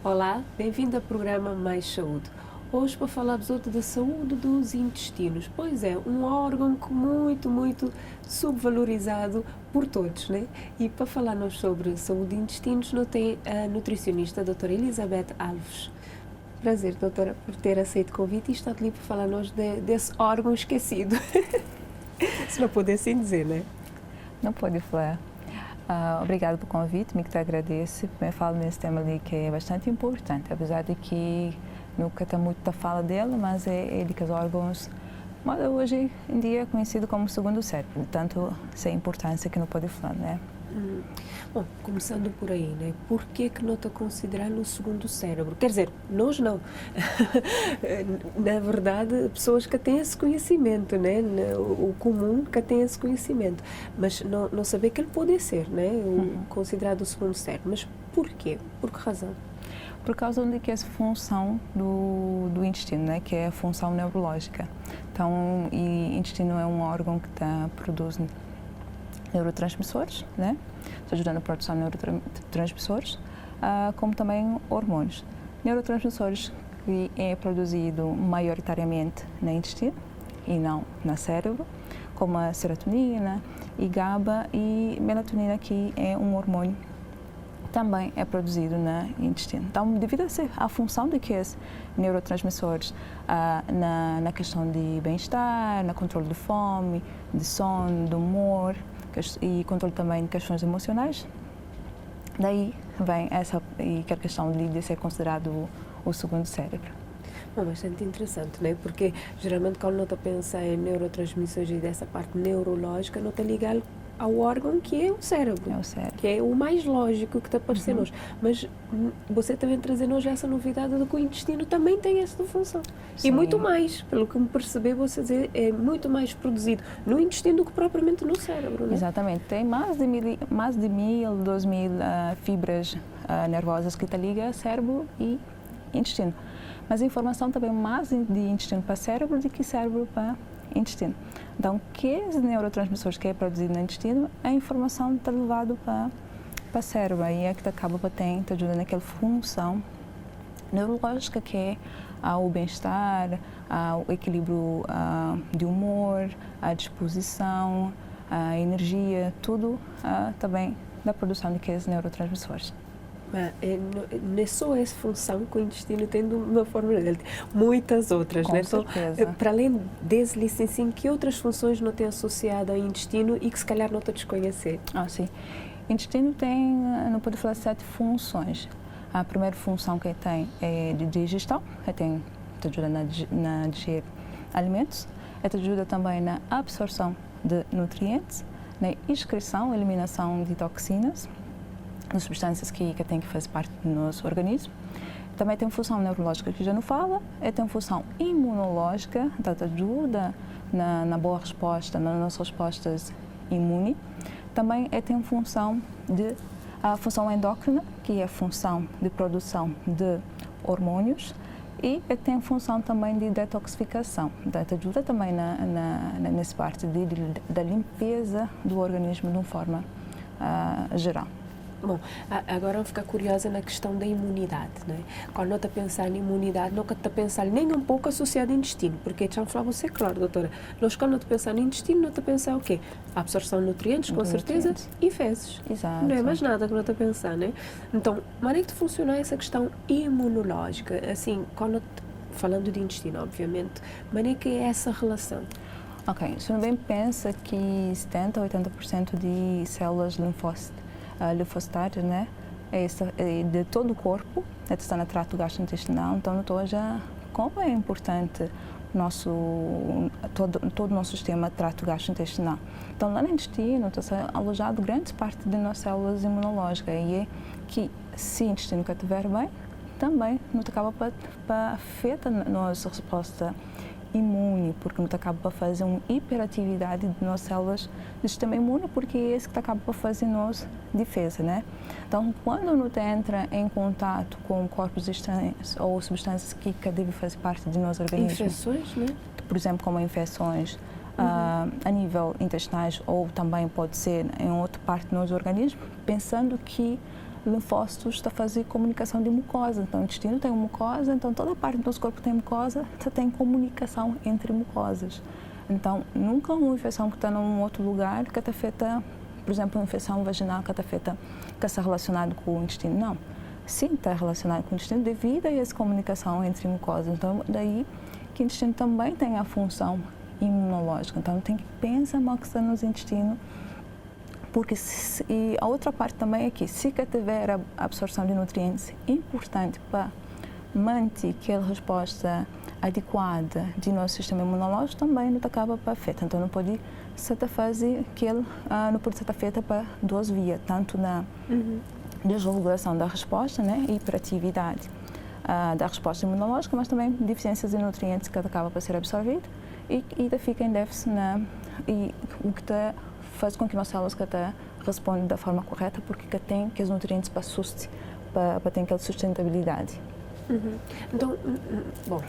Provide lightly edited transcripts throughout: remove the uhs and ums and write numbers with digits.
Olá, bem-vindo ao programa Mais Saúde. Hoje para falarmos outro da saúde dos intestinos. Pois é, um órgão que muito subvalorizado por todos, né? E para falarmos sobre saúde de intestinos, não tem a nutricionista a doutora Elizabeth Alves. Prazer, doutora, por ter aceito o convite e estar ali para falar-nos desse órgão esquecido. Se não pudessem dizer, né? Não pode falar. Obrigada pelo convite, me que te agradeço. Eu falo nesse tema ali que é bastante importante, apesar de que nunca está muito da fala dele, mas é ele que os órgãos, mas hoje em dia é conhecido como segundo cérebro, tanto sem importância que não pode falar, né? Bom, começando por aí, né? Por que não está considerando o segundo cérebro? Quer dizer, nós não. Na verdade, pessoas que têm esse conhecimento, né? O comum que tem esse conhecimento. Mas não saber que ele pode ser, né? Considerado o segundo cérebro. Mas por quê? Por que razão? Por causa de que essa função do intestino, né? Que é a função neurológica. Então, o intestino é um órgão que produz neurotransmissores, né? Está ajudando a produção de neurotransmissores, como também hormônios. Neurotransmissores que é produzido maioritariamente no intestino e não no cérebro, como a serotonina e GABA e melatonina, que é um hormônio também é produzido no intestino. Então, devido à função de que os neurotransmissores na questão de bem-estar, no controle de fome, de sono, de humor e controle também de questões emocionais, daí vem essa questão de ser considerado o segundo cérebro. Bom, bastante interessante, né? Porque geralmente quando não está a pensar em neurotransmissores e dessa parte neurológica, não está ligado ao órgão que é o cérebro. É o cérebro. Que é o mais lógico que está aparecendo hoje. Mas você também trazendo essa novidade de que o intestino também tem essa função. Sim. E muito mais, pelo que me perceber, você dizer, é muito mais produzido no intestino do que propriamente no cérebro, né? Exatamente. Tem mais de 2.000 fibras nervosas que ligam cérebro e intestino. Mas a informação também mais de intestino para cérebro do que cérebro para intestino. Então, que os neurotransmissores que é produzido no intestino, a informação está levada para o cérebro. Aí é que acaba te ajuda naquela função neurológica que é o bem-estar, o equilíbrio de humor, a disposição, a energia, tudo também da produção daqueles neurotransmissores. Não é só essa função que o intestino tem de uma forma dele, muitas outras, Com né? certeza. Então, para além desse licenciamento, que outras funções não tem associado ao intestino e que se calhar não está a desconhecer? Sim. O intestino tem, não pode falar, 7 funções. A primeira função que tem é de digestão, te ajuda na digerir alimentos, te ajuda também na absorção de nutrientes, na excreção, eliminação de toxinas, de substâncias que têm que fazer parte do nosso organismo. Também tem função neurológica, que já não fala, tem função imunológica, então ajuda na boa resposta, nas nossas respostas imunes. Também tem a função endócrina, que é a função de produção de hormônios, e tem função também de detoxificação. Então, ajuda também nessa parte da limpeza do organismo de uma forma geral. Bom, agora vamos ficar curiosa na questão da imunidade, né? Quando não está a pensar em imunidade, não está a pensar nem um pouco associado ao intestino, porque já falar você, claro, doutora, nós quando não está a pensar no intestino, não está a pensar o quê? A absorção de nutrientes, com certeza, e fezes. Exato. Não é mais nada que não está a pensar, né? Então, maneira de funcionar essa questão imunológica, assim, quando falando de intestino, obviamente, maneira que é essa relação? Ok, se bem pensa que 70 a 80% de células linfocitárias, né, de todo o corpo, está no trato gastrointestinal, então como é importante todo o nosso sistema trato gastrointestinal. Então, lá no intestino está alojado grande parte das nossas células imunológicas, e é que se o intestino não estiver bem, também não acaba para afetar a nossa resposta imune, porque não acaba para fazer uma hiperatividade de nossas células do sistema imune, porque é isso que acaba para fazer nossa defesa, né? Então, quando não entra em contato com corpos estranhos ou substâncias que devem fazer parte do nosso organismo, infecções, né? Por exemplo, como infecções a nível intestinais, ou também pode ser em outra parte do nosso organismo, pensando que linfócitos está a fazer comunicação de mucosa. Então, o intestino tem mucosa, então toda parte do nosso corpo tem mucosa, tem comunicação entre mucosas. Então, nunca uma infecção que está num outro lugar que está feita, por exemplo, uma infecção vaginal que está feita, que está relacionada com o intestino, não. Sim, está relacionado com o intestino devido a essa comunicação entre mucosas. Então, daí que o intestino também tem a função imunológica. Então, tem que pensar mais que está no intestino, porque e a outra parte também é que se tiver a absorção de nutrientes importante para manter aquela resposta adequada do nosso sistema imunológico, também não acaba para afetar. Então, não pode ser fazer aquilo, não pode ser feita para duas vias, tanto na desregulação da resposta, né, e hiperatividade da resposta imunológica, mas também deficiências de nutrientes que acaba para ser absorvido e fica em déficit e o que faz com que as células que respondem da forma correta, porque tem que os nutrientes para ter aquela sustentabilidade. Então, bom,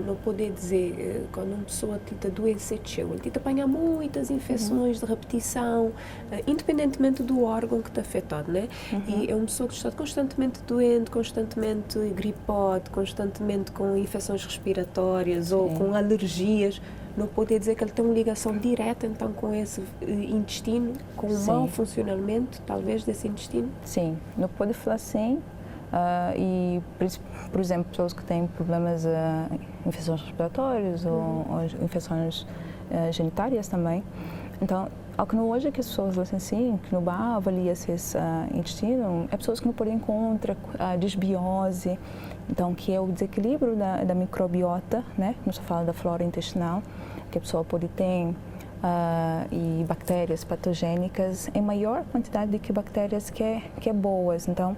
não poder dizer, quando uma pessoa tem doença chega, ele apanha muitas infecções de repetição, independentemente do órgão que está afetado, né? E é uma pessoa que está constantemente doente, constantemente gripado, constantemente com infecções respiratórias ou com alergias. Não poder dizer que ele tem uma ligação direta, então, com esse intestino, com o mau funcionamento, talvez, desse intestino? Sim, não pode falar assim. E, por exemplo, pessoas que têm problemas, infecções respiratórias ou infecções genitárias também. Então, ao que não hoje é que as pessoas dizem assim, que não avalia esse intestino, é pessoas que não podem encontrar desbiose, então, que é o desequilíbrio da microbiota, né? Não se fala da flora intestinal, que a pessoa pode ter e bactérias patogênicas em maior quantidade do que bactérias que é boas. Então,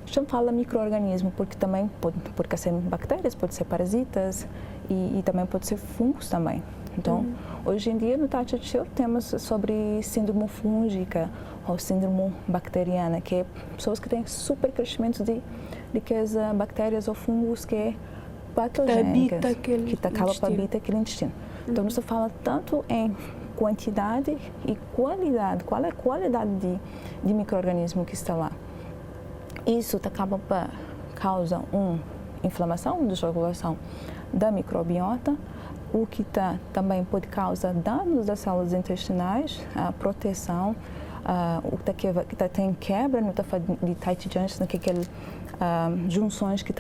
a gente fala micro-organismo porque também pode ser bactérias, pode ser parasitas e também pode ser fungos também. Então, hoje em dia no Tati temos sobre síndrome fúngica ou síndrome bacteriana, que é pessoas que têm super crescimento de que as bactérias ou fungos que é patogênicas, que acaba para habitar aquele intestino. Então, não se fala tanto em quantidade e qualidade. Qual é a qualidade de micro-organismo que está lá? Isso acaba para causa inflamação, desregulação da microbiota, o que também pode causar danos das células intestinais, a proteção, o que tem quebra no de tight junction, que é aquelas junções que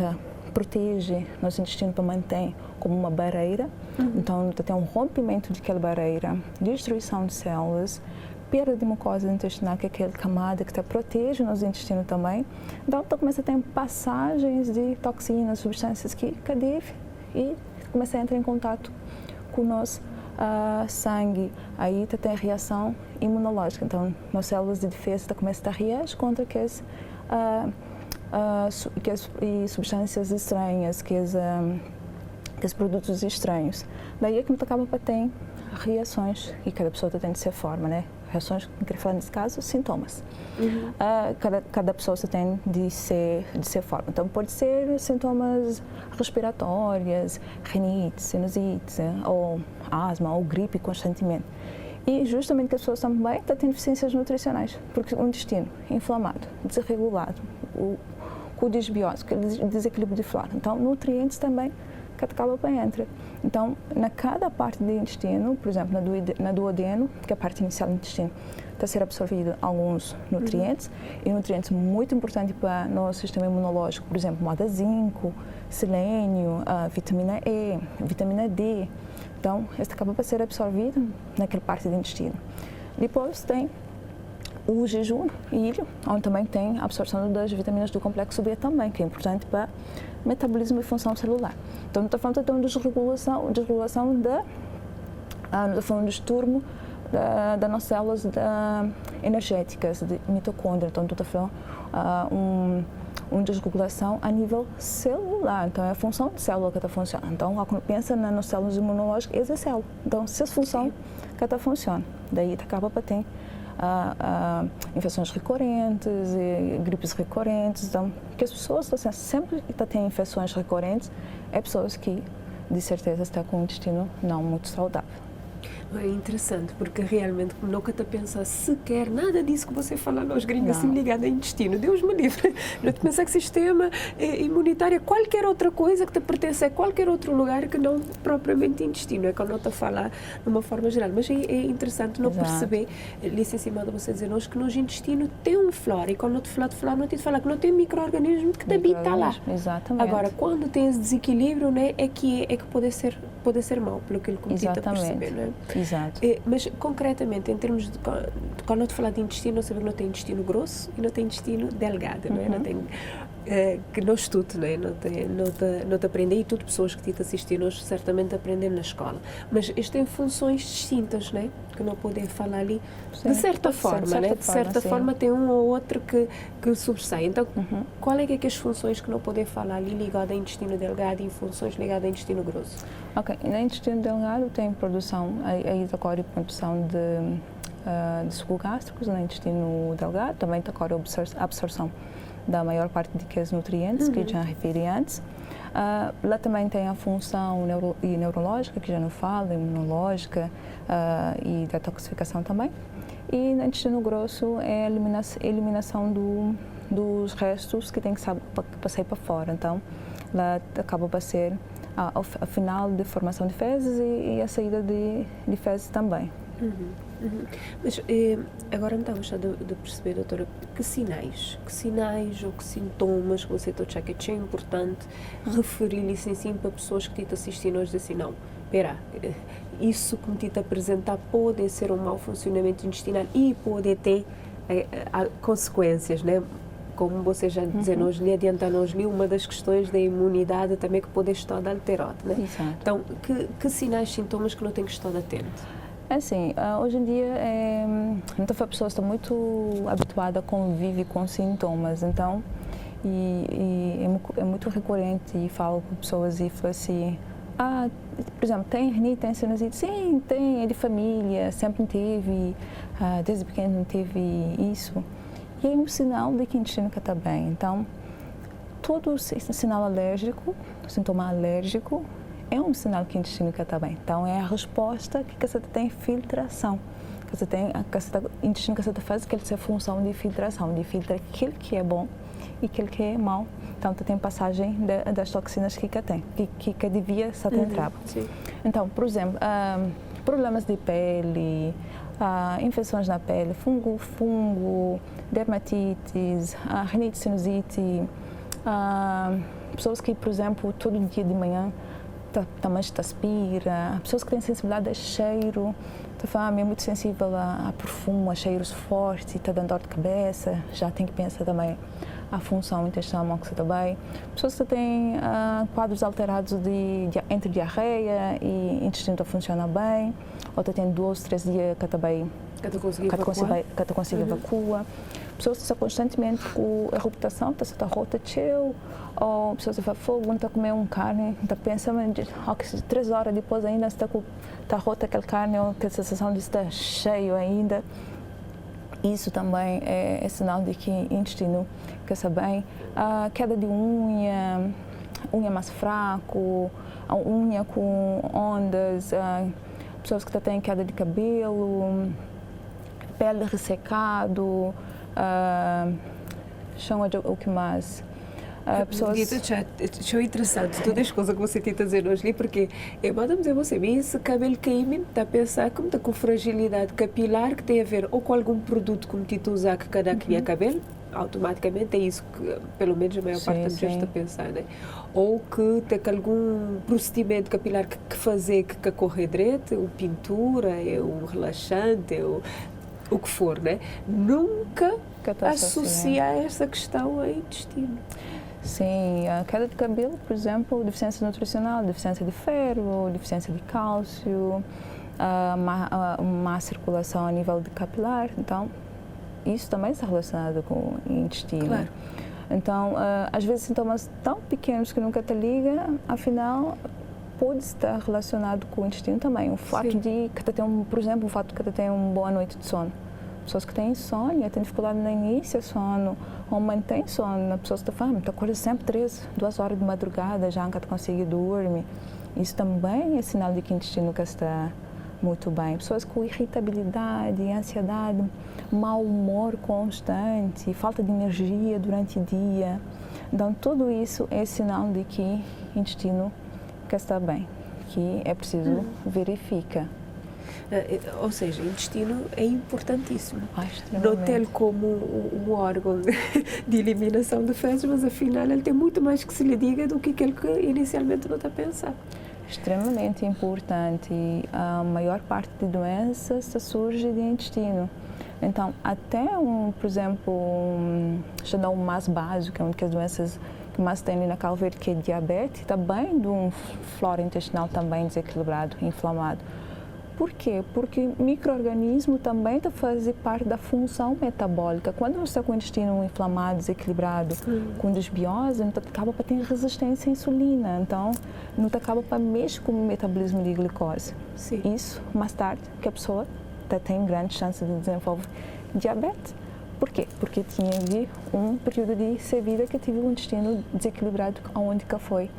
protege nosso intestino para manter como uma barreira. Então, tem um rompimento daquela barreira, destruição de células, perda de mucosa intestinal, que é aquela camada que protege o nosso intestino também. Então, começa a ter passagens de toxinas, substâncias que deve e começa a entrar em contato com o nosso sangue. Aí tem a reação imunológica. Então, as células de defesa começam a reagir contra que as substâncias estranhas, que os produtos estranhos. Daí é que acaba para ter reações, e cada pessoa tem de ser forma, né? Reações, que quero falar nesse caso, sintomas. Cada pessoa tem de ser forma. Então, pode ser sintomas respiratórios, rinite, sinusite, ou asma, ou gripe constantemente. E justamente que as pessoas também têm deficiências nutricionais, porque o intestino inflamado, desregulado, com desbiose, desequilíbrio de flora. Então, nutrientes também que acaba para entrar. Então, na cada parte do intestino, por exemplo, na duodeno, que é a parte inicial do intestino, está a ser absorvido alguns nutrientes, e nutrientes muito importantes para o nosso sistema imunológico, por exemplo, moda zinco, selênio, vitamina E, vitamina D. Então, este acaba para ser absorvido naquela parte do intestino. Depois tem o jejum e ilho, onde também tem a absorção das vitaminas do complexo B também, que é importante para metabolismo e função celular. Então, não está falando de uma desregulação não está falando do esturmo das nossas células energéticas, de mitocôndria. Então, está falando uma desregulação a nível celular. Então, é a função de célula que está funcionando. Então, quando pensa nas células imunológicas, essa é a célula. Então, se a função que está funcionando, daí acaba para ter infecções recorrentes, gripes recorrentes. Então, que as pessoas sempre que têm infecções recorrentes, é pessoas que, de certeza, estão com o intestino não muito saudável. É interessante, porque realmente nunca te pensa sequer nada disso que você fala nós gringos, assim, ligado ao intestino. Deus me livre. Não te pensar que sistema imunitário é qualquer outra coisa que te pertence a qualquer outro lugar que não propriamente intestino. É quando não te falar de uma forma geral. Mas é interessante não perceber, licenciado você dizer nós, que nosso intestino tem um flora. E quando não te falar de flora, não te falar que não tem micro-organismo que te habita lá. Exatamente. Agora, quando tem esse desequilíbrio, né, é que pode ser mau, pelo que ele cometeu a perceber, não é? Exato. Mas, concretamente, em termos de quando eu te falar de intestino, não sabemos que não tem intestino grosso e não tem intestino delgado, não é? Não tem, que nós estudo, não é? Não te aprender, e tudo pessoas que te assistem, nós certamente aprendemos na escola. Mas isto tem funções distintas, não é? Que não podem falar ali, de certa forma, né? De certa forma tem um ou outro que sobressai. Então, qual é que as funções que não podem falar ali ligadas ao intestino delgado e funções ligadas ao intestino grosso? Ok, no intestino delgado tem produção, aí ocorre produção de sucos gástricos no intestino delgado, também ocorre a absorção da maior parte de que os nutrientes que já referi antes. Lá também tem a função neurológica, que já não falo, imunológica e detoxificação também. E no intestino grosso é a eliminação dos restos que tem que passar para fora. Então, lá acaba por ser a final de formação de fezes e a saída de fezes também. Mas agora me está a gostar de perceber, doutora, que sinais ou que sintomas que você acha que é importante referir assim para pessoas que te assistem hoje assim, não, espera, isso que me te apresentar pode ser um mau funcionamento intestinal e pode ter consequências, né? Como você já dizia, nós lhe adiantamos ali uma das questões da imunidade também que pode estar alterada, né? Exato. Então, que sinais, sintomas que não tem que estar atento? É assim, hoje em dia, muitas pessoas estão muito habituadas a conviver com sintomas, então, é muito recorrente e falo com pessoas e falo assim, por exemplo, tem rinite, tem sinusite? Sim, tem, é de família, sempre teve, desde pequeno não teve isso. E é um sinal de que o intestino está bem. Então, todo sinal alérgico, sintoma alérgico, é um sinal que o intestino está bem. Então, é a resposta que você tem filtração. O intestino que você faz essa função de filtração, de filtrar aquilo que é bom e aquilo que é mau. Então, tem passagem das toxinas que tem, que devia estar entrar. Então, por exemplo, problemas de pele, infecções na pele, fungo, dermatites, rinite, sinusite, pessoas que, por exemplo, todo dia de manhã também transpira, pessoas que têm sensibilidade a cheiro, é muito sensível a perfume, a cheiros fortes, está dando dor de cabeça, já tem que pensar também a função intestinal que está bem. Pessoas que têm quadros alterados entre diarreia e intestino não funciona bem, ou tem 2, 3 dias que está bem, que está conseguindo evacuar. Pessoas que estão constantemente com a reputação, está rota cheio, ou pessoas que fazem fogo, não está a comer carne, está pensando, 3 horas depois ainda está rota aquela carne, ou tem a sensação de estar cheio ainda. Isso também é sinal de que o intestino está bem. Queda de unha mais fraco, a unha com ondas, pessoas que têm queda de cabelo, pele ressecado, o que mais? Pessoas... Achou interessante todas as coisas que você tenta dizer hoje, porque eu mando dizer você, esse cabelo caído, está a pensar como está com fragilidade capilar, que tem a ver ou com algum produto como te usar que cada que cabelo, automaticamente é isso que, pelo menos a maior parte das pessoas está a pensar, né? Ou que tem algum procedimento capilar que fazer que corre direito, ou pintura, ou relaxante, ou o que for, né? Nunca associar essa questão ao intestino. Sim, a queda de cabelo, por exemplo, deficiência nutricional, deficiência de ferro, deficiência de cálcio, má circulação a nível de capilar, então isso também está relacionado com o intestino. Claro. Então, às vezes sintomas tão pequenos que nunca te liga, afinal pode estar relacionado com o intestino também. O fato de que ter por exemplo, o fato de que ter uma boa noite de sono. Pessoas que têm insônia, têm dificuldade no início do sono, ou mantém sono, pessoas que estão acorda sempre 2 horas de madrugada, já nunca consegue dormir. Isso também é sinal de que o intestino está muito bem. Pessoas com irritabilidade, ansiedade, mau humor constante, falta de energia durante o dia. Então, tudo isso é sinal de que o intestino quer estar bem, que é preciso verificar. Ou seja, o intestino é importantíssimo. Não tem como um órgão de eliminação de fezes, mas afinal ele tem muito mais que se lhe diga do que aquele que inicialmente não está a pensar. Extremamente importante. A maior parte de doenças surge do intestino. Então, até por exemplo, já dá um mais básico, que é uma das doenças que mais tem na calveira, que é diabetes, também de um flora intestinal também desequilibrado, inflamado. Por quê? Porque o micro-organismo também faz parte da função metabólica. Quando você está com o intestino inflamado, desequilibrado, com desbiose, não acaba para ter resistência à insulina. Então, não acaba para mexer com o metabolismo de glicose. Sim. Isso, mais tarde, que a pessoa tem grande chance de desenvolver diabetes. Por quê? Porque tinha um período de sua vida que teve um intestino desequilibrado, onde que foi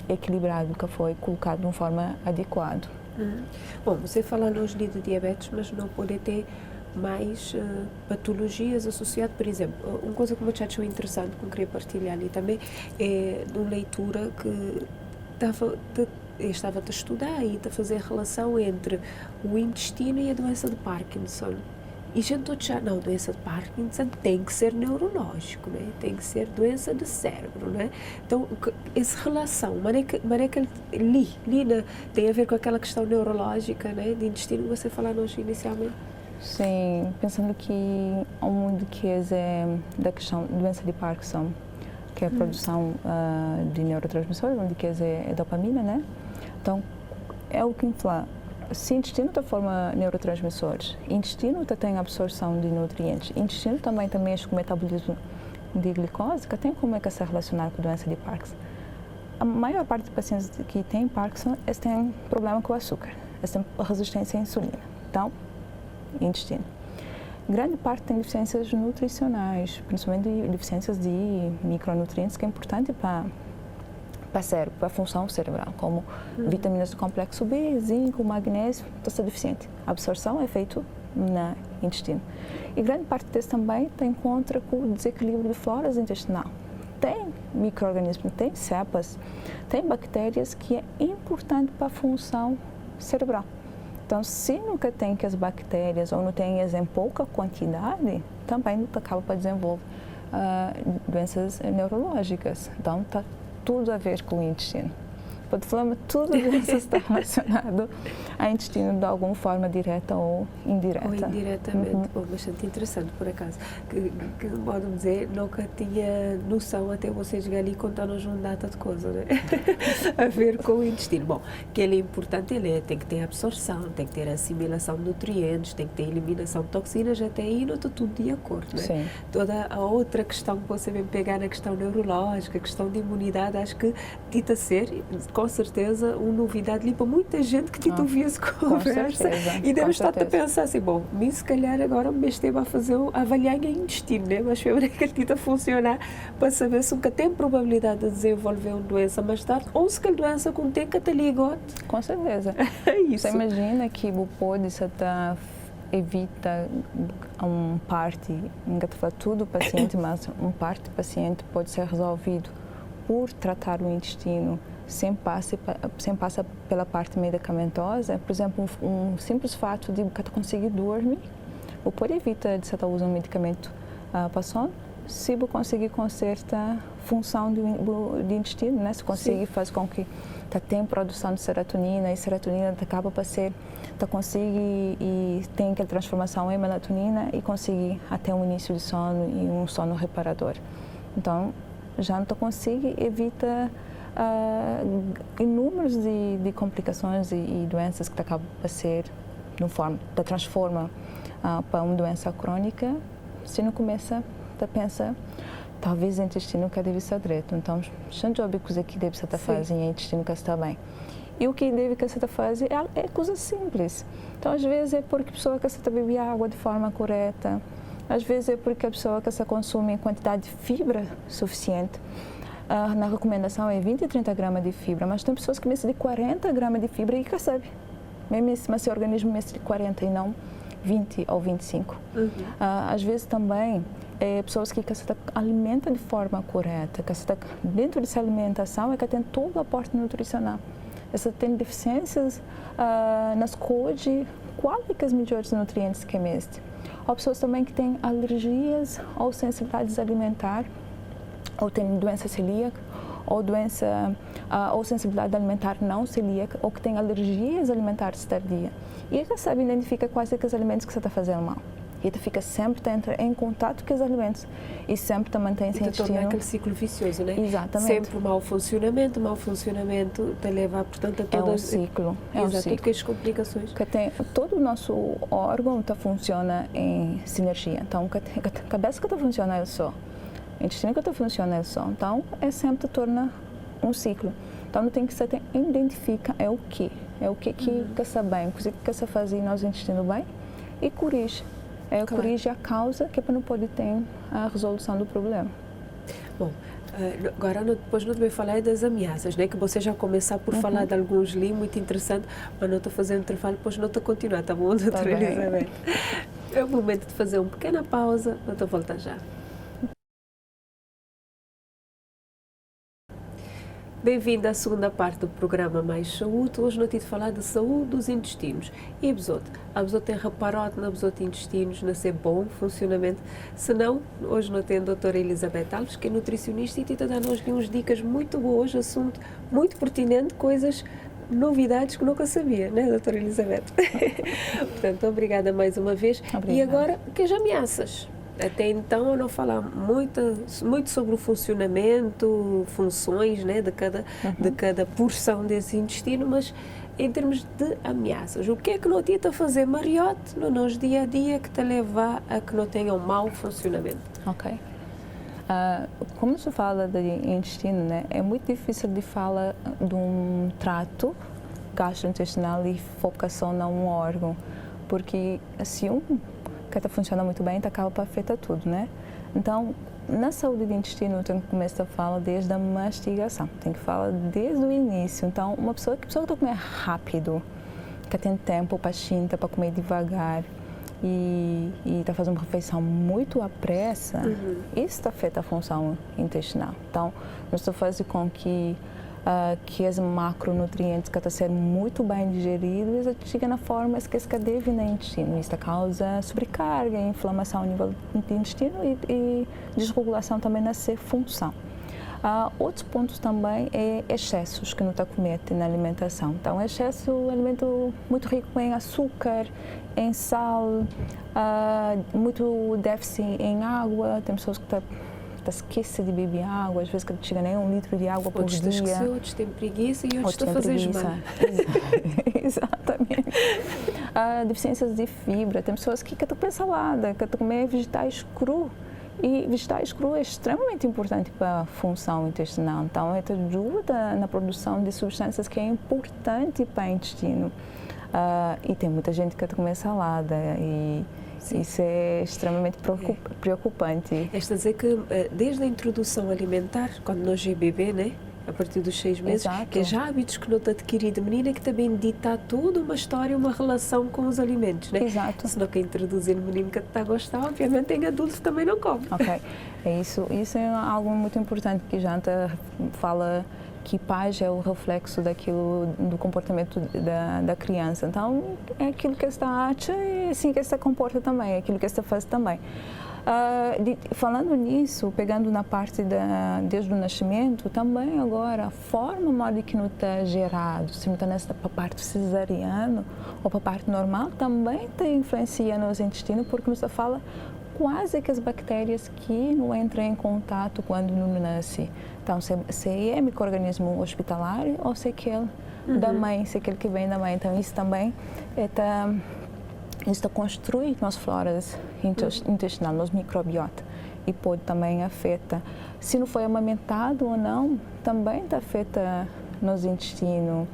equilibrado, que foi colocado de uma forma adequada. Bom, você fala hoje de diabetes, mas não pode ter mais patologias associadas. Por exemplo, uma coisa que me achou interessante, que eu queria partilhar ali também, é de uma leitura que estava a estudar e a fazer relação entre o intestino e a doença de Parkinson. E a gente todos já, não, doença de Parkinson tem que ser neurológico, né? Tem que ser doença do cérebro, né? Então, essa relação, tem a ver com aquela questão neurológica, né? De intestino que você falou hoje inicialmente. Sim, pensando que há um mundo que é da questão da doença de Parkinson, que é a produção de neurotransmissores, onde que é dopamina, né? Então, é o que infla. Se o intestino forma neurotransmissores, o intestino tem absorção de nutrientes, o intestino também mexe com o metabolismo de glicose, que tem como é que se relacionar com a doença de Parkinson. A maior parte dos pacientes que têm Parkinson, eles têm problema com o açúcar, eles têm resistência à insulina. Então, intestino. Grande parte tem deficiências nutricionais, principalmente deficiências de micronutrientes, que é importante para cérebro, para a função cerebral, como vitaminas do complexo B, zinco, magnésio, está deficiente. A absorção é feita no intestino. E grande parte desse também encontra com o desequilíbrio de flora intestinal. Tem micro-organismos, tem cepas, tem bactérias que é importante para a função cerebral. Então, se nunca tem que as bactérias ou não tem em pouca quantidade, também acaba para desenvolver doenças neurológicas. Então, está tudo a ver com o intestino. Pode falar, tudo isso está relacionado ao intestino de alguma forma direta ou indireta. Ou indiretamente. Bastante interessante, por acaso. Que modo de dizer, nunca tinha noção até você chegar ali e contar-nos uma data de coisa, né? A ver com o intestino. Bom, que ele é importante, tem que ter absorção, tem que ter assimilação de nutrientes, tem que ter eliminação de toxinas, até aí não está tudo de acordo, né? Sim. Toda a outra questão que você vem pegar na questão neurológica, a questão de imunidade, acho que tita ser, com certeza, uma novidade ali para muita gente que te ouvia essa conversa e deve estar a pensar assim, bom, mim se calhar agora me esteve a fazer avaliar em intestino, né? Mas foi que ele tenta funcionar para saber se nunca tem probabilidade de desenvolver uma doença mais tarde ou se que a doença contém que te ligou. Com certeza. É isso. Você imagina que o pode evita parte, não falar tudo o paciente, mas parte do paciente pode ser resolvido por tratar o intestino sem passar pela parte medicamentosa. Por exemplo, um simples fato de você conseguir dormir, ou pode evitar de você estar usando um medicamento para sono, se você conseguir consertar a função do intestino, né? Se conseguir fazer com que tenha produção de serotonina, e serotonina acaba para ser, consegue e tem aquela transformação em melatonina e conseguir até um início de sono e um sono reparador. Então, já não consegue, evita inúmeros de complicações e doenças que acabam a ser de uma forma, transforma para uma doença crônica, se não começa a pensar, talvez o intestino que deve estar direito. Então, tanto de coisa que deve estar fazendo o intestino que está bem. E o que deve que estar fazer é coisa simples. Então, às vezes é porque a pessoa que está bebendo água de forma correta, às vezes é porque a pessoa que consome quantidade de fibra suficiente. Na recomendação é 20 a 30 gramas de fibra, mas tem pessoas que precisam de 40 gramas de fibra e que sabe. mesmo se o organismo é de 40 e não 20 ou 25. Às vezes também, pessoas que se alimentam de forma correta, que dentro dessa alimentação é que tem todo o aporte nutricional. Essa tem deficiências nas cores, quais são os melhores nutrientes que é este. Há pessoas também que têm alergias ou sensibilidades alimentares, ou têm doença celíaca, ou ou sensibilidade alimentar não celíaca, ou que têm alergias alimentares tardias. E ele sabe identificar quais são os alimentos que você está fazendo mal. E ele fica sempre em contato com os alimentos e sempre mantém esse intestino. Torna aquele ciclo vicioso, né? Exatamente. Sempre mau funcionamento te leva, portanto, a todo um ciclo. Tudo que as complicações. Todo o nosso órgão funciona em sinergia. Então, a cabeça que funciona só, o intestino que funciona só. Então, sempre torna um ciclo. Então, não tem que se identifica o que está bem, o que está fazendo nosso intestino bem e corrige. Corrige a causa que não pode ter a resolução do problema. Bom, agora depois não vai falar das ameaças, né? Que você já começar por falar de alguns ali, muito interessante, mas não estou fazendo intervalo, depois não estou a continuar, tá bom, doutora Elizabeth? É o momento de fazer uma pequena pausa, não estou a voltar já. Bem-vindo à segunda parte do programa Mais Saúde. Hoje não tive de falar de saúde dos intestinos. E a pessoa tem reparado na intestinos, na ser bom funcionamento. Se não, hoje não tem a doutora Elizabeth Alves, que é nutricionista e tenta dar-nos uns dicas muito boas, assunto muito pertinente, coisas, novidades que nunca sabia, né, doutora Elizabeth? Portanto, obrigada mais uma vez. Obrigada. E agora, que as ameaças? Até então, eu não falar muito sobre o funcionamento, funções, né, de cada porção desse intestino, mas em termos de ameaças. O que é que não está a fazer mariote no nosso dia a dia que te leva a que não tenha um mau funcionamento? Ok. Como se fala de intestino, né, é muito difícil de falar de um trato gastrointestinal e focação num órgão, porque se que funciona muito bem, acaba para afetar tudo, né? Então, na saúde do intestino, tem que começar a falar desde a mastigação, tem que falar desde o início. Então, uma pessoa que está comendo rápido, que tem tempo para xinta, para comer devagar e está fazendo uma refeição muito à pressa, isso afeta a função intestinal. Então, nós faz com que os macronutrientes que estão sendo muito bem digeridos chegam na forma que se deve no intestino. Isso causa sobrecarga, inflamação a nível do intestino e desregulação também na sua função. Outros pontos também é excessos que não está comendo na alimentação. Então, excesso é um alimento muito rico em açúcar, em sal, muito déficit em água. Tem pessoas que esquece de beber água, às vezes que não chega nem 1 litro de água por dia. Outros têm preguiça e outros estão a fazer mal. Exatamente. Deficiências de fibra, tem pessoas que estão com salada, que estão comer vegetais cru. E vegetais cru é extremamente importante para a função intestinal. Então, ele ajuda na produção de substâncias que é importante para o intestino. E tem muita gente que come salada e sim, isso é extremamente preocupante. É dizer que desde a introdução alimentar, quando nós é bebê, né? A partir dos 6 meses, exato, que já hábitos que não está adquirido, menina que também dita toda uma história, uma relação com os alimentos, né? Exato. Se não quer introduzir o menino que está a gostar, obviamente tem adultos que também não comem. Ok, isso é algo muito importante que Janta fala, que paz é o reflexo daquilo, do comportamento da criança. Então, é aquilo que esta acha e assim que esta comporta também, é aquilo que esta faz também. Falando nisso, pegando na parte desde o nascimento, também agora, a forma modo que não está gerado, se não está nessa parte cesariana ou para a parte normal, também está influenciando nos intestinos, porque nos fala quase que as bactérias que não entram em contato quando não nasce. Então, se é micro-organismo hospitalar ou se é aquele da mãe, se é aquele que vem da mãe. Então, isso também está construi nossa flora intestinal, nosso microbiota e pode também afetar. Se não foi amamentado ou não, também afeta nos intestinos.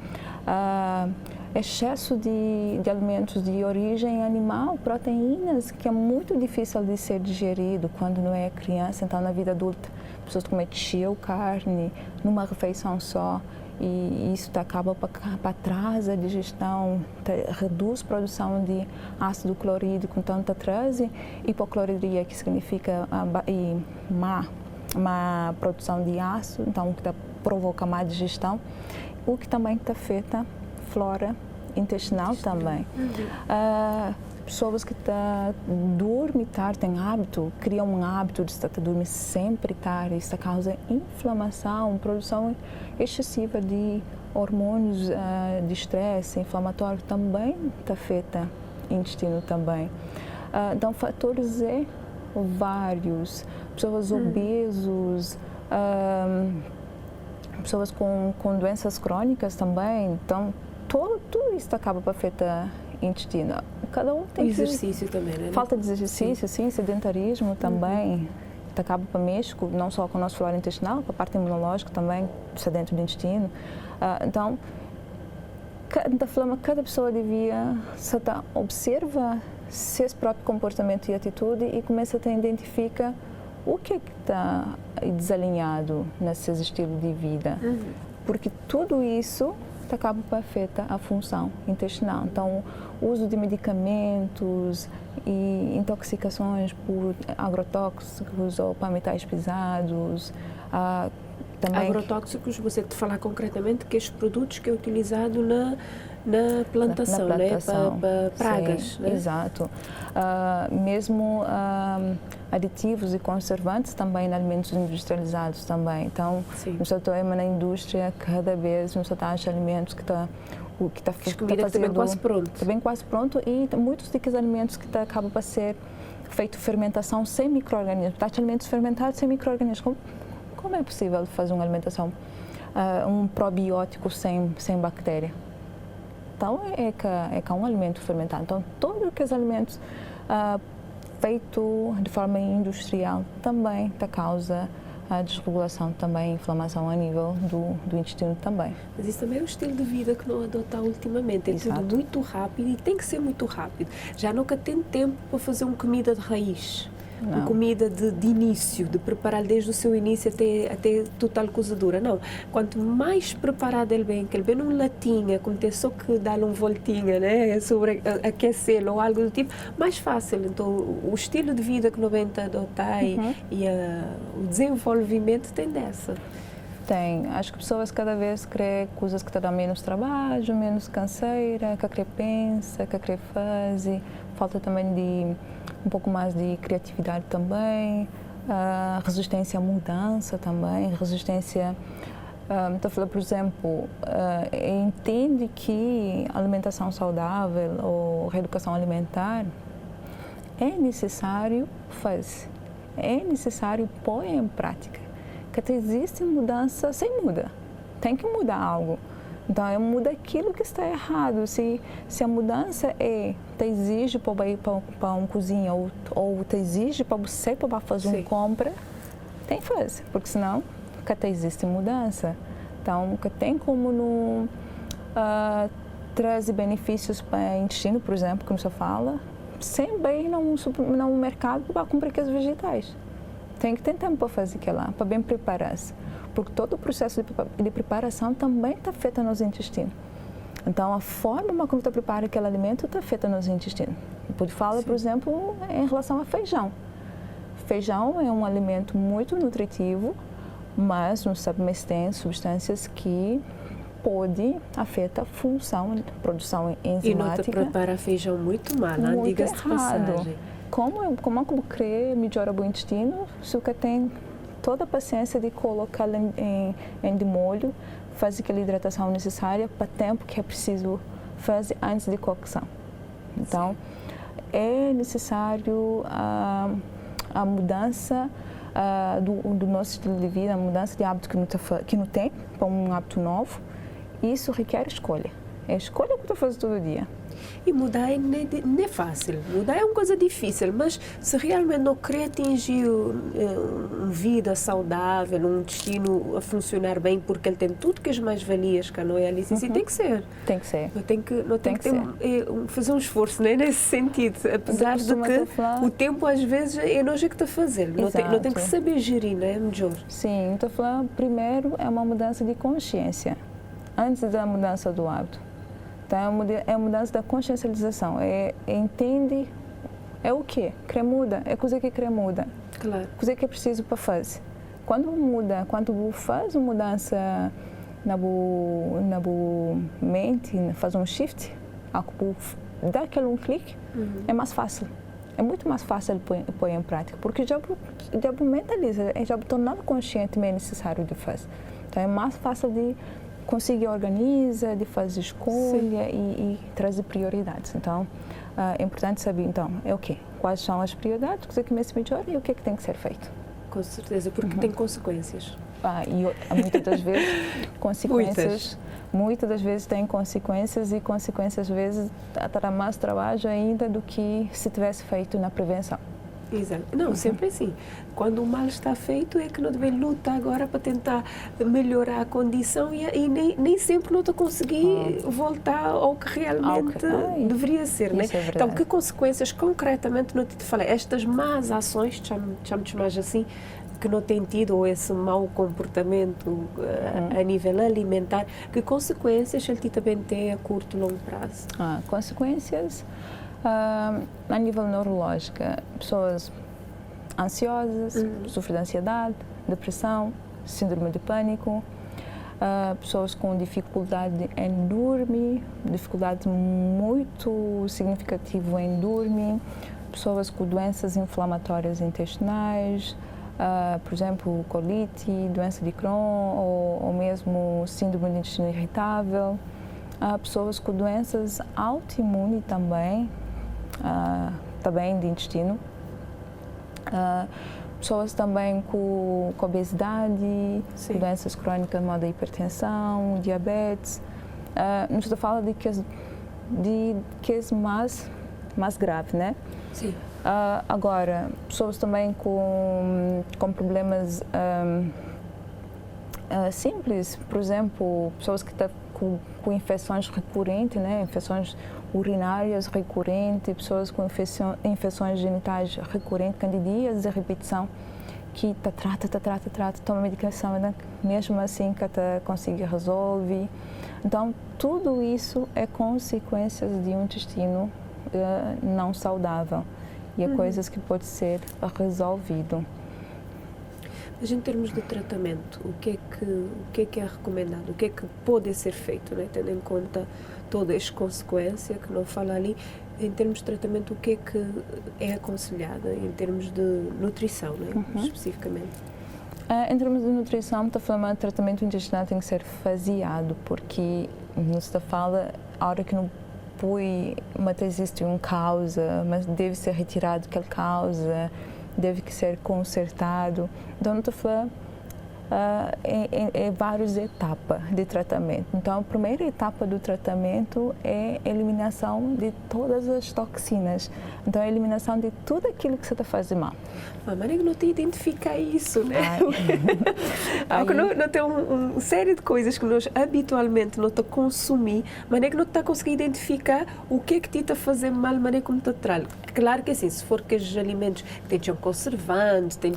Excesso de alimentos de origem animal, proteínas, que é muito difícil de ser digerido quando não é criança. Então, na vida adulta, pessoas comem cheio carne numa refeição só e isso acaba para trás a digestão, reduz a produção de ácido clorídrico, então traz hipocloridria, que significa má produção de ácido, então que provoca má digestão, o que também afeta a flora intestinal também. Pessoas que dormem tarde, têm hábito, criam um hábito de estar dormir sempre tarde, isso causa inflamação, produção excessiva de hormônios de estresse inflamatório, também afeta o intestino também. Então, fatores vários, pessoas obesos, pessoas com doenças crônicas também, então tudo isso acaba para afetar o intestino. Cada um tem exercício também, né? Falta de exercício, sim, sedentarismo também. Acaba para mexer, não só com a nossa flora intestinal, para a parte imunológica também, está dentro do intestino. Então, cada pessoa devia observar seu próprio comportamento e atitude e começa a identificar o que está desalinhado nesse estilo de vida. Porque tudo isso acaba para afetar a função intestinal. Então, o uso de medicamentos e intoxicações por agrotóxicos ou para metais pesados. Também Agrotóxicos, você te falar concretamente que estes produtos que é utilizado na plantação, né? Para pragas. Sim, né? Exato. Mesmo aditivos e conservantes também em alimentos industrializados também. Então, no setor na indústria, cada vez nós acha alimentos que está bem quase pronto. Está bem quase pronto e muitos desses alimentos que acabam para ser feito fermentação sem micro-organismos. Alimentos fermentados sem micro-organismos. Como é possível fazer uma alimentação, um probiótico sem bactéria? Então, é que um alimento fermentado. Então, todos os alimentos feitos de forma industrial também causa a desregulação, também inflamação a nível do intestino também. Mas isso também é o estilo de vida que não adota ultimamente. É tudo muito rápido e tem que ser muito rápido. Já nunca tem tempo para fazer uma comida de raiz. Uma comida de início, de preparar desde o seu início até total cozedura. Não. Quanto mais preparado ele vem, que ele vem numa latinha, como tem só que dar uma voltinha, né, sobre aquecê-lo ou algo do tipo, mais fácil. Então, o estilo de vida que não vem a adotar e o desenvolvimento tem dessa. Tem. Acho que pessoas cada vez querem coisas que te dão menos trabalho, menos canseira, que querem pensa, que querem fazer. Falta também de um pouco mais de criatividade também, resistência à mudança também, resistência... Estou a falar, por exemplo, entende que alimentação saudável ou reeducação alimentar é necessário fazer, é necessário pôr em prática. Que existe mudança sem muda, tem que mudar algo. Então, muda aquilo que está errado. Se a mudança te exige para ir para uma cozinha ou te exige para você para fazer uma compra, tem que fazer, porque senão que existe mudança. Então, que tem como não trazer benefícios para o intestino, por exemplo, como você fala, sem bem no mercado para comprar aqueles vegetais. Tem que ter tempo para fazer aquilo lá, para bem preparar-se. Porque todo o processo de preparação também está afeta nos intestinos. Então, a forma como você prepara aquele alimento está afeta nos intestinos. Pode falar, por exemplo, em relação a feijão. Feijão é um alimento muito nutritivo, mas não sabe, mas tem substâncias que pode afetar a função, a produção enzimática. E não te prepara feijão muito mal, não? Diga-se de passagem. Como eu querer melhorar o intestino, se você tem toda a paciência de colocar em de molho, fazer aquela hidratação necessária para o tempo que é preciso fazer antes de cocção. Então, é necessário a mudança do nosso estilo de vida, a mudança de hábito que não tem, para um hábito novo. Isso requer escolha. É a escolha que eu faço todo dia. E mudar não é fácil, mudar é uma coisa difícil, mas se realmente não querer atingir uma vida saudável, um intestino a funcionar bem, porque ele tem tudo que as mais-valias que não é ali, assim, tem que ser. Tem que ser. Não tem que fazer um esforço, né, nesse sentido, apesar de que o tempo às vezes é nós que está a fazer, não tem que saber gerir, não é melhor. Sim, estou falando, primeiro é uma mudança de consciência. antes da mudança do hábito. Então, é a mudança da consciencialização. Entende, é o quê? Cremuda, é coisa que cremuda. Claro. Coisa que é preciso para fazer. Quando faz uma mudança na boa mente, faz um shift, dá aquele um clique, é mais fácil. É muito mais fácil de pôr em prática, porque já mentaliza, já tornar conscientemente necessário de fazer. Então é mais fácil de conseguir organizar, de fazer escolha e trazer prioridades. Então é importante saber, então, é o quê? Quais são as prioridades, o que é que me melhor e o que é que tem que ser feito. Com certeza, porque tem consequências. E muitas das vezes, consequências. Muitas das vezes tem consequências e consequências, às vezes, terá mais trabalho ainda do que se tivesse feito na prevenção. Exato. Não, sempre assim. Quando o mal está feito é que não deve lutar agora para tentar melhorar a condição e nem sempre não está conseguir voltar ao que realmente deveria ser, né? É então, que consequências concretamente não te falei? Estas más ações, chamo-te mais assim, que não tem tido, ou esse mau comportamento a nível alimentar, que consequências ele também tem a curto e longo prazo? Consequências a nível neurológico, pessoas ansiosas, sofrem de ansiedade, depressão, síndrome de pânico, pessoas com dificuldade em dormir, dificuldade muito significativa em dormir, pessoas com doenças inflamatórias intestinais, por exemplo, colite, doença de Crohn ou mesmo síndrome de intestino irritável, pessoas com doenças autoimunes também de intestino, pessoas também com obesidade, com doenças crônicas, como a hipertensão, diabetes. Não estou falando de casos mais graves, né? Sim. Agora, pessoas também com problemas simples, por exemplo, pessoas que estão com infecções recorrentes, né? Infecções urinárias recorrentes, pessoas com infecções genitais recorrentes, candidíase de repetição, que trata, toma medicação, né? Mesmo assim que consegue resolver. Então, tudo isso é consequências de um intestino não saudável e é coisas que pode ser resolvido. Mas em termos de tratamento, o que é recomendado? O que é que pode ser feito, né? Tendo em conta toda esta consequência que não fala ali, em termos de tratamento, o que é que é aconselhado em termos de nutrição, né? Especificamente? Em termos de nutrição, está falando que o tratamento intestinal tem que ser faseado, porque não se fala a hora que não mas existe uma causa, mas deve ser retirado aquela causa, deve ser consertado. Então, não estou falando várias etapas de tratamento. Então, a primeira etapa do tratamento é a eliminação de todas as toxinas. Então, a eliminação de tudo aquilo que você está fazendo mal. Mas não te identifica isso, né? Não tem uma série de coisas que nós habitualmente não consumimos, mas é que não está conseguindo identificar o que é que te está fazendo mal, mas é como te traz. Claro que assim, se for que os alimentos têm conservantes, têm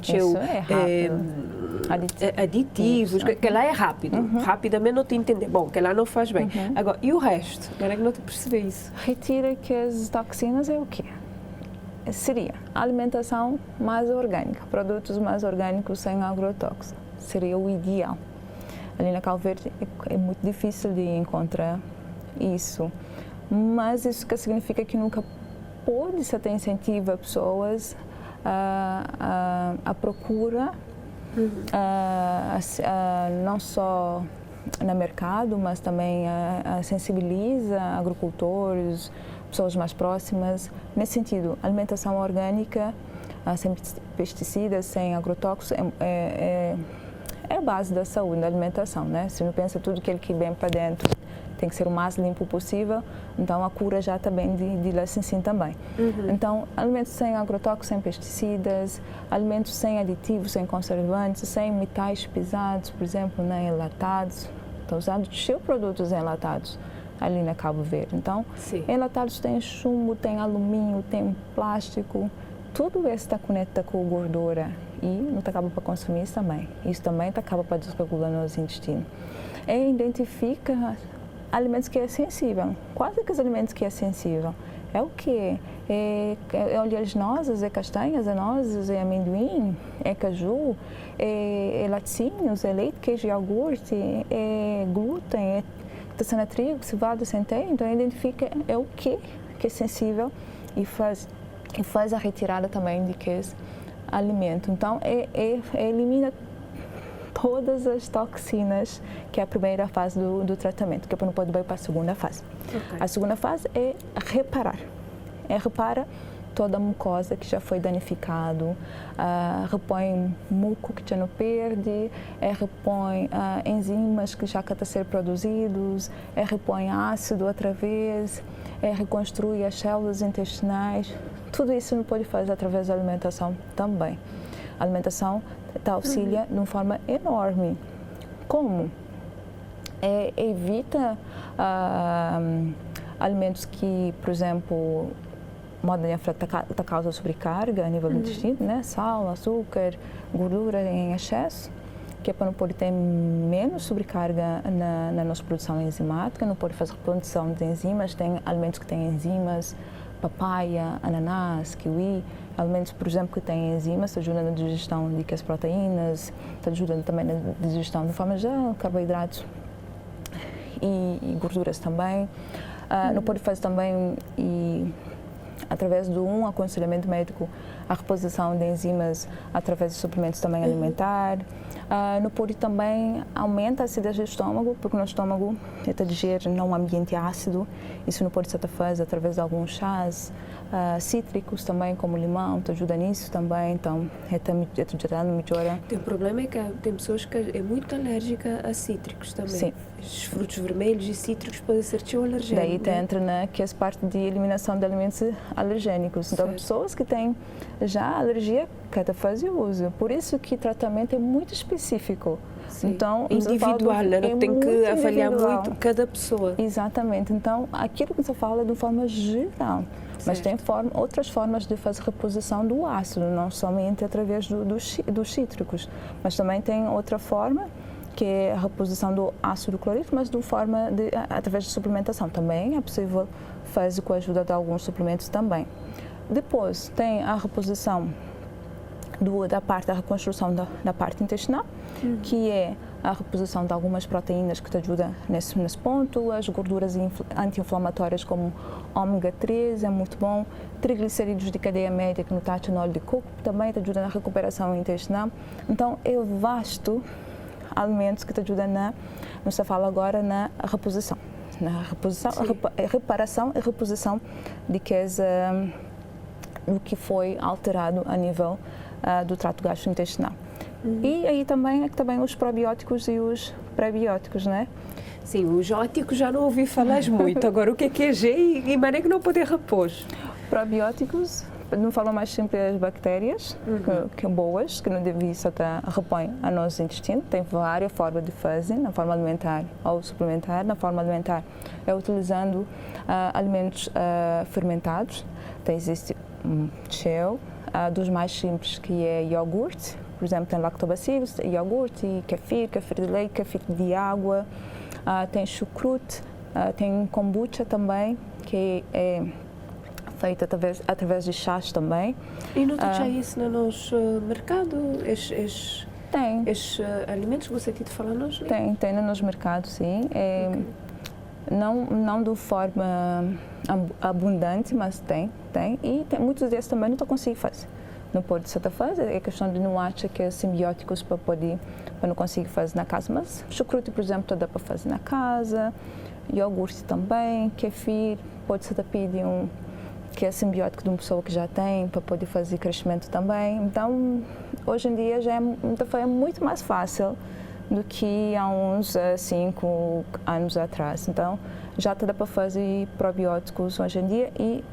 aditivos, que lá é rápido. Rapidamente não te entender. Bom, que lá não faz bem. Agora, e o resto? Não é que não te percebe isso? Retira que as toxinas é o quê? Seria alimentação mais orgânica, produtos mais orgânicos sem agrotóxicos. Seria o ideal. Ali na Cabo Verde é muito difícil de encontrar isso. Mas isso que significa que nunca pode se ter incentivo a pessoas a procura não só no mercado, mas também sensibiliza agricultores, pessoas mais próximas. Nesse sentido, alimentação orgânica, sem pesticidas, sem agrotóxicos, é a base da saúde, da alimentação, né? Se não pensa tudo aquilo que vem para dentro tem que ser o mais limpo possível, então a cura já está bem de lá assim também. Então, alimentos sem agrotóxicos, sem pesticidas, alimentos sem aditivos, sem conservantes, sem metais pesados, por exemplo, né, enlatados. Estão usando produtos enlatados ali na Cabo Verde. Então, enlatados tem chumbo, tem alumínio, tem plástico, tudo isso está conectado com a gordura e não acaba para consumir isso também. Isso também acaba para desregular nos intestinos. E identifica alimentos que é sensível. Quais que os alimentos que é sensível? É o quê? É oleaginosas, é castanhas, é nozes, é amendoim, é caju, é laticínios, é leite, queijo, iogurte, é glúten, é tacena de trigo, cevada, centeio. Então, identifica é o quê que é sensível e faz a retirada também de que é alimento. Então, elimina todas as toxinas, que é a primeira fase do tratamento, que não pode ir para a segunda fase. Okay. A segunda fase é reparar. Repara toda a mucosa que já foi danificado, repõe muco que já não perde, repõe enzimas que já estão a ser produzidos, repõe ácido outra vez, reconstrui as células intestinais. Tudo isso não pode fazer através da alimentação também. A alimentação auxilia de uma forma enorme. Como? Evita alimentos que, por exemplo, podem causar sobrecarga a nível do intestino, né? Sal, açúcar, gordura em excesso, que é para não poder ter menos sobrecarga na nossa produção enzimática, não pode fazer produção de enzimas. Tem alimentos que têm enzimas, papaya, ananás, kiwi, alimentos, por exemplo, que têm enzimas, ajudam na digestão de as proteínas, ajudam também na digestão de forma geral, carboidratos e gorduras também. Não pode fazer também, através de um aconselhamento médico, a reposição de enzimas através de suplementos também alimentar. No pode também aumenta a acidez do estômago, porque no estômago está digere num ambiente ácido. Isso não pode ser feito através de alguns chás cítricos também, como limão, te ajuda nisso também. Então, melhora. O problema é que tem pessoas que é muito alérgica a cítricos também. Sim. Os frutos vermelhos e cítricos podem ser alergénicos. Daí entra que é parte de eliminação de alimentos alergénicos. Então, pessoas que têm já alergia, cada fase uso. Por isso que o tratamento é muito específico. Sim. Então, individual, né? Tem que avaliar muito cada pessoa. Exatamente. Então, aquilo que você fala é de uma forma geral. Mas tem outras formas de fazer reposição do ácido, não somente através dos cítricos, mas também tem outra forma, que é a reposição do ácido clorídrico, mas de forma através de suplementação. Também é possível fazer com a ajuda de alguns suplementos também. Depois tem a reposição da reconstrução da parte intestinal, que é a reposição de algumas proteínas que te ajudam nesse ponto, as gorduras anti-inflamatórias como ômega 3 é muito bom, triglicerídeos de cadeia média que no taxa no óleo de coco também te ajuda na recuperação intestinal. Então é vasto alimentos que te ajudam não se fala agora na reposição, reparação e reposição de do que foi alterado a nível do trato gastrointestinal. E aí também os probióticos e os prebióticos, né? Sim, os óticos já não ouvi falar muito. Agora, o que é G e maneira que não poder repor? Probióticos, não falo mais sempre as bactérias, que são boas, que não devem só repõem a nosso intestino. Tem várias formas de fazer, na forma alimentar ou suplementar. Na forma alimentar é utilizando alimentos fermentados. Então, existe shell, dos mais simples, que é iogurte. Por exemplo, tem lactobacilos, iogurte, kefir de leite, kefir de água, tem chucrute, tem kombucha também, que é feito através de chás também. E não tem isso no nosso mercado? Tem. Estes alimentos que você tinha de falar nós? Tem nos mercados, sim. Okay. Não de forma abundante, mas tem. E muitos desses também não consigo fazer. Não pode ser fazer, é questão de não achar que é simbióticos para não conseguir fazer na casa, mas chucrute, por exemplo, dá para fazer na casa, iogurte também, kefir, pode ser pedir que é simbiótico de uma pessoa que já tem, para poder fazer crescimento também. Então, hoje em dia já é muito mais fácil do que há uns 5 anos atrás. Então, já dá para fazer probióticos hoje em dia e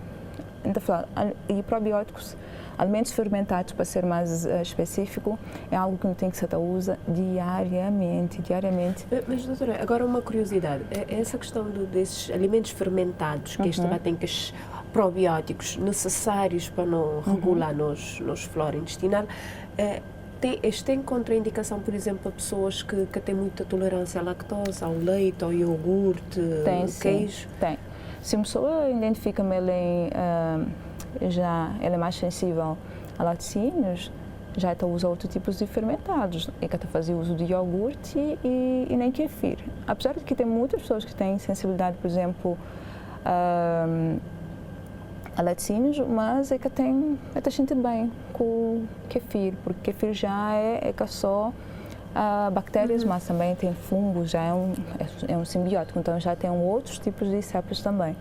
probióticos, alimentos fermentados, para ser mais específico, é algo que não tem que ser usa diariamente. Mas, doutora, agora uma curiosidade. Essa questão desses alimentos fermentados, que também tem que probióticos necessários para não regular nos flora intestinal, este tem contraindicação, por exemplo, para pessoas que têm muita tolerância à lactose, ao leite, ao iogurte, ao queijo? Tem. Se uma pessoa identifica que ela é mais sensível a laticínios, já está a usar outros tipos de fermentados, e que está a fazer uso de iogurte e nem kefir. Apesar de que tem muitas pessoas que têm sensibilidade, por exemplo, a laticínios, mas é que está sentindo bem com o kefir, porque kefir já é só bactérias, mas também tem fungos, já é um simbiótico, então já tem outros tipos de cepas também.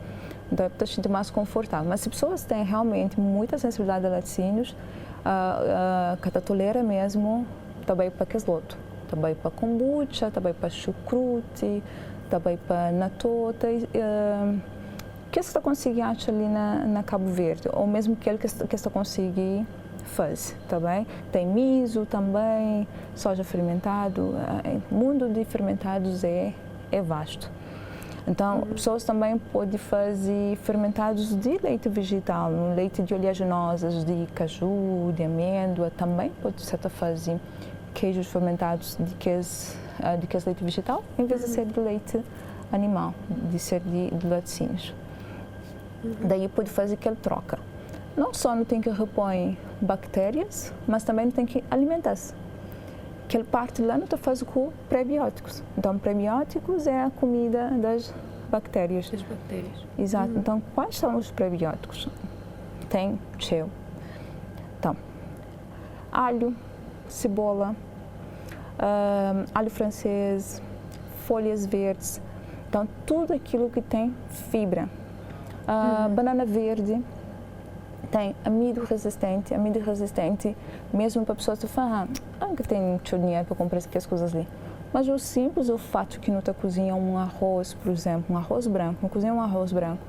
Então está sentindo mais confortável. Mas se pessoas têm realmente muita sensibilidade a laticínios, que tolera mesmo, também para quesloto, também para kombucha, também para chucrute, também para natota, que está conseguindo achar ali na Cabo Verde, ou mesmo que está conseguindo fazer, tá bem? Tem miso também, soja fermentado, o mundo de fermentados é vasto. Então, pessoas também podem fazer fermentados de leite vegetal, leite de oleaginosas, de caju, de amêndoa, também pode ser fazer queijos fermentados de queijo leite vegetal, em vez de ser de leite animal, de ser de laticínios. Daí pode fazer aquela troca. Não só não tem que repor bactérias, mas também tem que alimentar-se. Aquela parte lá não está fazendo com prebióticos. Então, prebióticos é a comida das bactérias. Das bactérias. Exato. Então, quais são os prebióticos? Tem cheio. Então, alho, cebola, alho francês, folhas verdes. Então, tudo aquilo que tem fibra. Banana verde. Tem amido resistente, mesmo para pessoas que falam, que tem muito dinheiro para comprar essas coisas ali. Mas o simples, o fato que não está cozinhando um arroz, por exemplo, um arroz branco, não cozinha um arroz branco,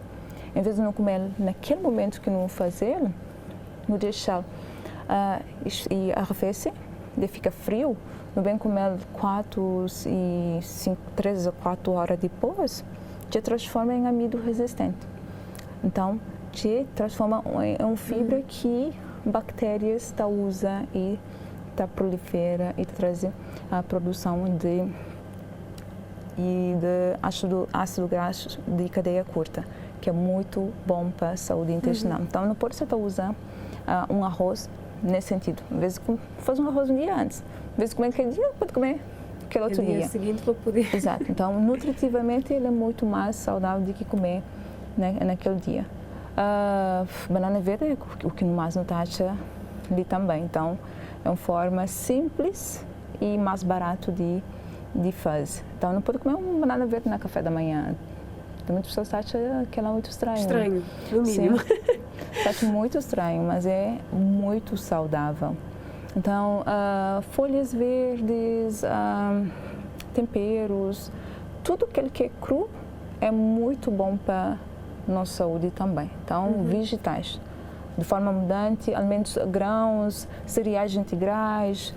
em vez de não comer naquele momento que não fazer, não deixar e arrefece, ele fica frio, não bem comer 3 a 4 horas depois, já transforma em amido resistente. Então, que transforma em uma fibra que bactérias usam e prolifera e traz a produção de ácido graxo de cadeia curta, que é muito bom para a saúde intestinal. Então, não pode ser usar um arroz nesse sentido. Às vezes, faz um arroz um dia antes. Às vezes, comer aquele dia, pode comer aquele outro dia. Seguinte para poder... Exato. Então, nutritivamente, ele é muito mais saudável do que comer naquele dia. Banana verde é o que mais não acha ali também. Então, é uma forma simples e mais barato de fazer. Então, não pode comer uma banana verde no café da manhã. Muitas pessoas acham que ela é muito estranho. Estranho, no mínimo. Acho muito estranho, mas é muito saudável. Então, folhas verdes, temperos, tudo aquilo que é cru é muito bom para nossa saúde também. Então, vegetais, de forma abundante, alimentos, grãos, cereais integrais,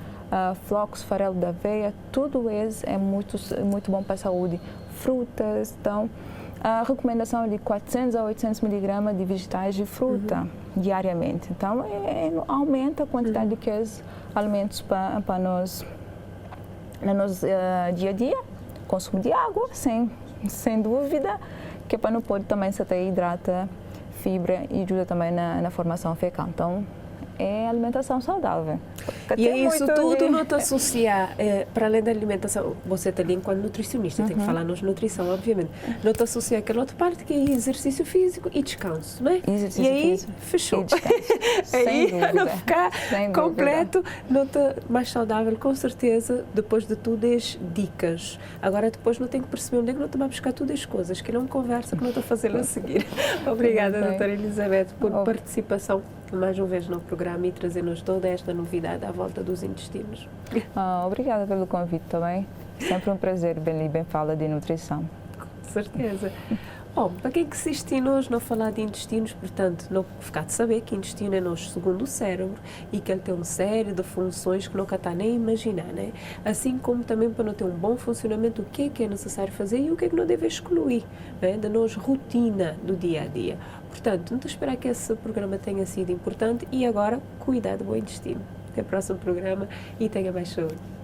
flocos, farelo da aveia, tudo isso é muito bom para a saúde. Frutas, então, a recomendação é de 400 a 800 miligramas de vegetais de fruta diariamente. Então, aumenta a quantidade de aqueles alimentos para nós, no nosso dia a dia. Consumo de água, sem dúvida, que para não pode também se hidrata fibra e ajuda também na formação fecal. Então, é alimentação saudável. E é isso tudo não te associar, para além da alimentação, você está ali enquanto nutricionista, tem que falar nos nutrição, obviamente, não te associar aquela outra parte que é exercício físico e descanso, não é? Exercício e aí, físico fechou. E descanso. Aí, Sem não ficar completo, não está mais saudável, com certeza, depois de tudo as dicas. Agora, depois não tem que perceber onde é que não está a buscar todas as coisas, que não conversa que não estou a fazer a seguir. Obrigada, doutora Elizabeth, por participação mais uma vez no programa e trazer-nos toda esta novidade à volta dos intestinos. Obrigada pelo convite também. Sempre um prazer, bem fala de nutrição. Com certeza. Bom, para quem que assiste nós não falar de intestinos, portanto, não ficar de saber que o intestino é nosso segundo cérebro e que ele tem uma série de funções que nunca está nem a imaginar, né? Assim como também para não ter um bom funcionamento, o que é necessário fazer e o que é que não deve excluir, né? Da nossa rotina do dia a dia. Portanto, não estou a esperar que esse programa tenha sido importante e agora, cuidar do bom intestino. Até o próximo programa e tenha mais saúde.